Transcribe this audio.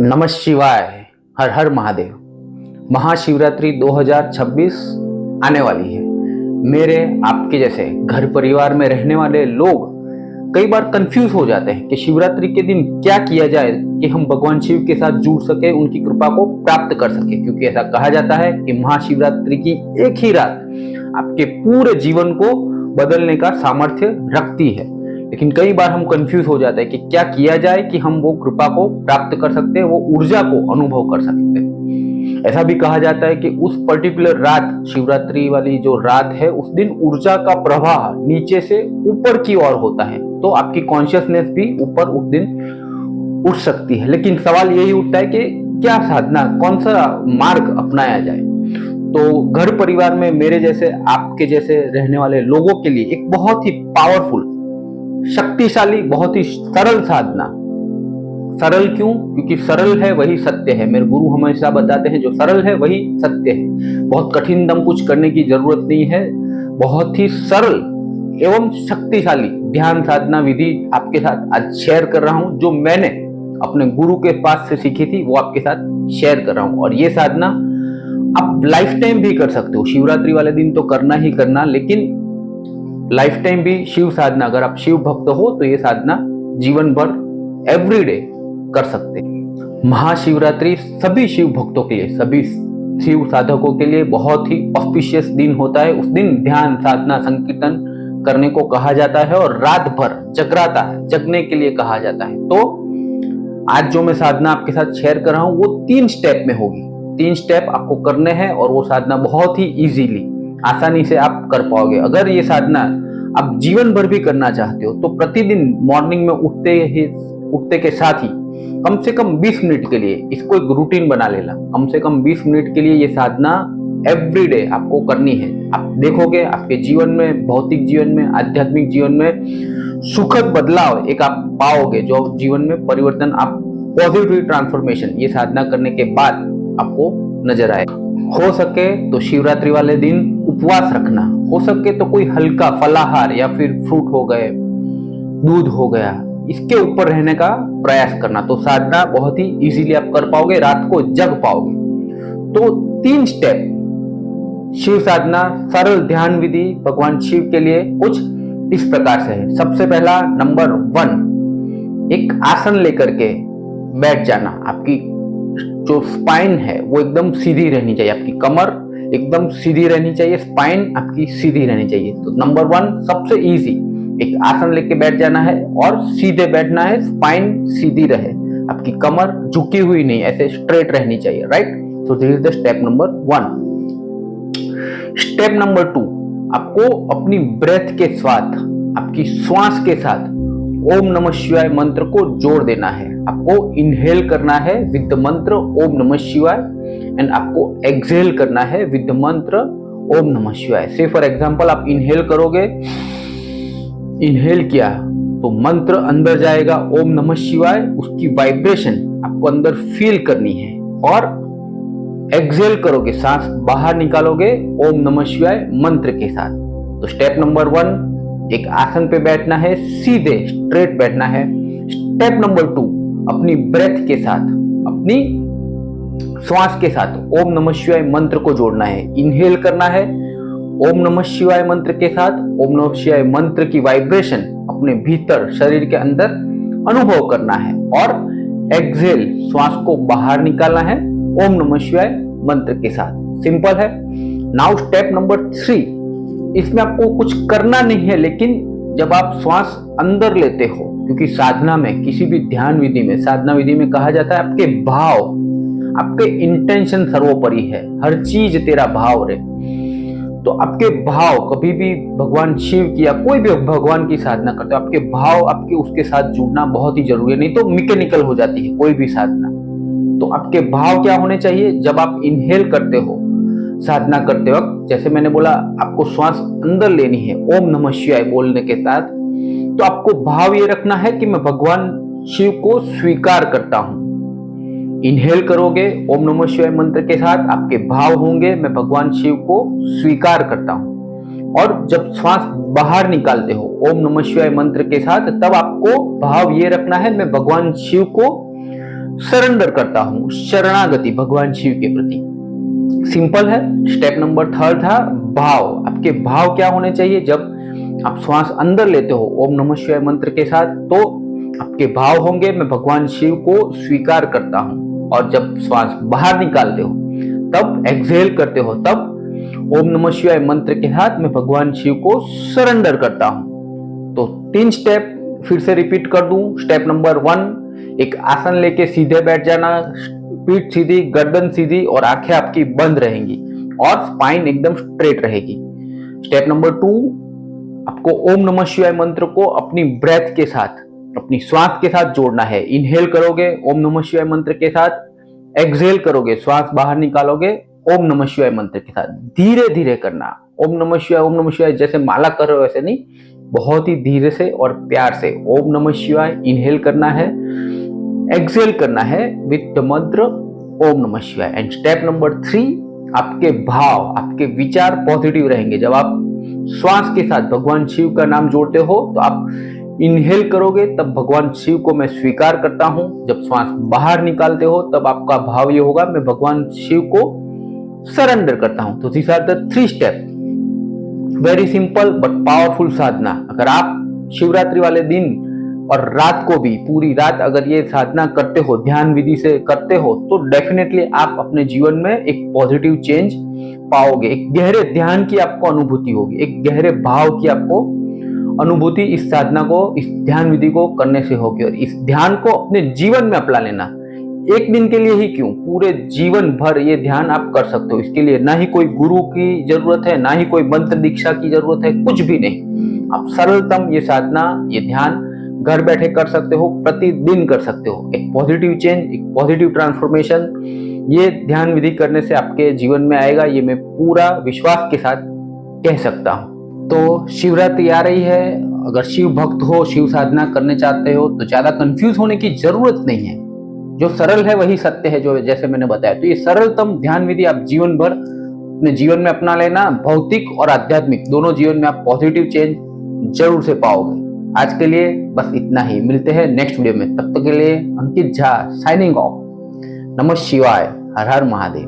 नमः शिवाय। हर हर महादेव। महाशिवरात्रि 2026 आने वाली है। मेरे आपके जैसे घर परिवार में रहने वाले लोग कई बार कंफ्यूज हो जाते हैं कि शिवरात्रि के दिन क्या किया जाए कि हम भगवान शिव के साथ जुड़ सके, उनकी कृपा को प्राप्त कर सके। क्योंकि ऐसा कहा जाता है कि महाशिवरात्रि की एक ही रात आपके पूरे जीवन को बदलने का सामर्थ्य रखती है। लेकिन कई बार हम कंफ्यूज हो जाते हैं कि क्या किया जाए कि हम वो कृपा को प्राप्त कर सकते हैं, वो ऊर्जा को अनुभव कर सकते हैं। ऐसा भी कहा जाता है कि उस पर्टिकुलर रात, शिवरात्रि वाली जो रात है, उस दिन ऊर्जा का प्रवाह नीचे से ऊपर की ओर होता है, तो आपकी कॉन्शियसनेस भी ऊपर उस दिन उठ सकती है। लेकिन सवाल यही उठता है कि क्या साधना, कौन सा मार्ग अपनाया जाए। तो घर परिवार में मेरे जैसे, आपके जैसे रहने वाले लोगों के लिए एक बहुत ही पावरफुल, शक्तिशाली, बहुत ही सरल साधना। सरल क्यों? क्योंकि सरल है वही सत्य है। मेरे गुरु हमेशा बताते हैं जो सरल है वही सत्य है। बहुत कठिन दम कुछ करने की जरूरत नहीं है। बहुत ही सरल एवं शक्तिशाली ध्यान साधना विधि आपके साथ आज शेयर कर रहा हूं, जो मैंने अपने गुरु के पास से सीखी थी, वो आपके साथ शेयर कर रहा हूं। और ये साधना आप लाइफ टाइम भी कर सकते हो। शिवरात्रि वाले दिन तो करना ही करना, लेकिन लाइफ टाइम भी शिव साधना, अगर आप शिव भक्त हो तो ये साधना जीवन भर एवरीडे कर सकते हैं। महाशिवरात्रि सभी शिव भक्तों के लिए, सभी शिव साधकों के लिए बहुत ही ऑस्पिशियस दिन होता है। उस दिन ध्यान साधना संकीर्तन करने को कहा जाता है और रात भर जगराता है, जगने के लिए कहा जाता है। तो आज जो मैं साधना आपके साथ शेयर कर रहा हूं वो 3 स्टेप में होगी। 3 स्टेप आपको करने हैं और वो साधना बहुत ही इजीली, आसानी से आप कर पाओगे। अगर ये साधना आप जीवन भर भी करना चाहते हो तो प्रतिदिन मॉर्निंग में उठते के साथ ही कम से कम 20 मिनट के लिए इसको एक रूटीन बना लेना। कम से कम 20 मिनट के लिए ये साधना एवरीडे आपको करनी है। आप देखोगे आपके जीवन में, भौतिक जीवन में, आध्यात्मिक जीवन में सुखद बदलाव एक आप पाओगे, जो जीवन में परिवर्तन, आप पॉजिटिव ट्रांसफॉर्मेशन ये साधना करने के बाद आपको नजर आएगा। हो सके तो शिवरात्रि वाले दिन उपवास रखना, हो सके तो कोई हल्का फलाहार या फिर फ्रूट हो गए, दूध हो गया, इसके ऊपर रहने का प्रयास करना। तो साधना बहुत ही इजीली आप कर पाओगे, रात को जग पाओगे। तो 3 स्टेप शिव साधना, सरल ध्यान विधि भगवान शिव के लिए कुछ इस प्रकार से है। सबसे पहला, नंबर 1, एक आसन लेकर के बैठ जाना। आपकी जो स्पाइन है वो एकदम सीधी रहनी चाहिए, आपकी कमर एकदम सीधी रहनी चाहिए, स्पाइन आपकी सीधी रहनी चाहिए। तो नंबर 1 सबसे इजी, एक आसन लेके बैठ जाना है और सीधे बैठना है, स्पाइन सीधी रहे, आपकी कमर झुकी हुई नहीं, ऐसे स्ट्रेट रहनी चाहिए, राइट। तो this is the step number 1। Step number 2, आपको अपनी ब्रेथ के साथ, आपकी श्वास के साथ ओम नमः शिवाय मंत्र को जोड़ देना है। आपको इनहेल करना है विद द मंत्र ओम नमः शिवाय एंड आपको एक्सहेल करना है विद द मंत्र ओम नमः शिवाय। से फॉर एग्जांपल आप इनहेल करोगे, इनहेल किया तो मंत्र अंदर जाएगा ओम नमः शिवाय, उसकी वाइब्रेशन आपको अंदर फील करनी है। और एक्सहेल करोगे, सांस बाहर निकालोगे ओम नमः शिवाय मंत्र के साथ। तो स्टेप नंबर 1, एक आसन पे बैठना है, सीधे स्ट्रेट बैठना है। स्टेप नंबर 2, अपनी ब्रेथ के साथ, अपनी श्वास के साथ ओम नमः शिवाय मंत्र को जोड़ना है। इनहेल करना है ओम नमः शिवाय मंत्र के साथ, ओम नमः शिवाय मंत्र की वाइब्रेशन अपने भीतर शरीर के अंदर अनुभव करना है। और एक्सहेल, श्वास को बाहर निकालना है ओम नमः शिवाय मंत्र के साथ। सिंपल है। नाउ स्टेप नंबर 3, इसमें आपको कुछ करना नहीं है, लेकिन जब आप श्वास अंदर लेते हो, क्योंकि साधना में, किसी भी ध्यान विधि में, साधना विधि में कहा जाता है आपके भाव, आपके इंटेंशन सर्वोपरि है, हर चीज तेरा भाव रे। तो आपके भाव, कभी भी भगवान शिव की या कोई भी भगवान की साधना करते हो, आपके भाव, आपके उसके साथ जुड़ना बहुत ही जरूरी है, नहीं तो मैकेनिकल हो जाती है कोई भी साधना। तो आपके भाव क्या होने चाहिए? जब आप इनहेल करते हो साधना करते वक्त, जैसे मैंने बोला, आपको श्वास अंदर लेनी है ओम नमः शिवाय बोलने के साथ, तो आपको भाव ये रखना है कि मैं भगवान शिव को स्वीकार करता हूं। इनहेल करोगे ओम नमः शिवाय मंत्र के साथ, आपके भाव होंगे मैं भगवान शिव को स्वीकार करता हूं। और जब श्वास बाहर निकालते हो ओम नमः शिवाय मंत्र के साथ, तब आपको भाव ये रखना है मैं भगवान शिव को सरेंडर करता हूं, शरणागति भगवान शिव के प्रति। सिंपल है। स्टेप नंबर 3 था भाव। आपके भाव क्या होने चाहिए? जब आप श्वास अंदर लेते हो ओम नमः शिवाय मंत्र के साथ, तो आपके भाव होंगे मैं भगवान शिव को स्वीकार करता हूं। और जब श्वास बाहर निकालते हो, तब एक्सहेल करते हो, तब ओम नमः शिवाय मंत्र के साथ मैं भगवान शिव को सरेंडर करता हूं। तो 3 स्टेप फिर से रिपीट कर दूं। स्टेप नंबर 1, एक आसन लेके सीधे बैठ जाना, पीठ सीधी, गर्दन सीधी और आंखें आपकी बंद रहेंगी और स्पाइन एकदम स्ट्रेट रहेगी। स्टेप नंबर 2, आपको ओम नमः शिवाय मंत्र को अपनी ब्रेथ के साथ, अपनी श्वास के साथ जोड़ना है। इनहेल करोगे ओम नमः शिवाय मंत्र के साथ, एक्सहेल करोगे, श्वास बाहर निकालोगे ओम नमः शिवाय मंत्र के साथ। धीरे धीरे करना। ओम नमः शिवाय जैसे माला कर रहे हो वैसे नहीं, बहुत ही धीरे से और प्यार से ओम नमः शिवाय इनहेल करना है, एक्सहेल करना है विद द मंत्र ओम नमः शिवाय। एंड स्टेप नंबर 3, आपके भाव, आपके विचार पॉजिटिव रहेंगे। जब आप श्वास के साथ भगवान शिव का नाम जोड़ते हो तो आप इनहेल करोगे, तब भगवान शिव को मैं स्वीकार करता हूं। जब श्वास बाहर निकालते हो तब आपका भाव ये होगा मैं भगवान शिव को सरेंडर करता हूं। तो this are the 3 step. Very simple but powerful साधना। अगर आप शिवरात्रि वाले दिन और रात को भी, पूरी रात अगर ये साधना करते हो, ध्यान विधि से करते हो, तो डेफिनेटली आप अपने जीवन में एक पॉजिटिव चेंज पाओगे। एक गहरे ध्यान की आपको अनुभूति होगी, एक गहरे भाव की आपको अनुभूति इस साधना को, इस ध्यान विधि को करने से होगी। और इस ध्यान को अपने जीवन में अपना लेना। एक दिन के लिए ही क्यों, पूरे जीवन भर ये ध्यान आप कर सकते हो। इसके लिए ना ही कोई गुरु की जरूरत है, ना ही कोई मंत्र दीक्षा की जरूरत है, कुछ भी नहीं। आप सरलतम ये साधना, ये ध्यान घर बैठे कर सकते हो, प्रतिदिन कर सकते हो। एक पॉजिटिव चेंज, एक पॉजिटिव ट्रांसफॉर्मेशन ये ध्यान विधि करने से आपके जीवन में आएगा, ये मैं पूरा विश्वास के साथ कह सकता हूँ। तो शिवरात्रि आ रही है। अगर शिव भक्त हो, शिव साधना करने चाहते हो, तो ज्यादा कंफ्यूज होने की जरूरत नहीं है। जो सरल है वही सत्य है, जो जैसे मैंने बताया। तो ये सरलतम ध्यान विधि आप जीवन भर अपने जीवन में अपना लेना। भौतिक और आध्यात्मिक दोनों जीवन में आप पॉजिटिव चेंज जरूर से पाओगे। आज के लिए बस इतना ही। मिलते हैं नेक्स्ट वीडियो में। तब तक के लिए अंकित झा साइनिंग ऑफ। नमः शिवाय। हर हर महादेव।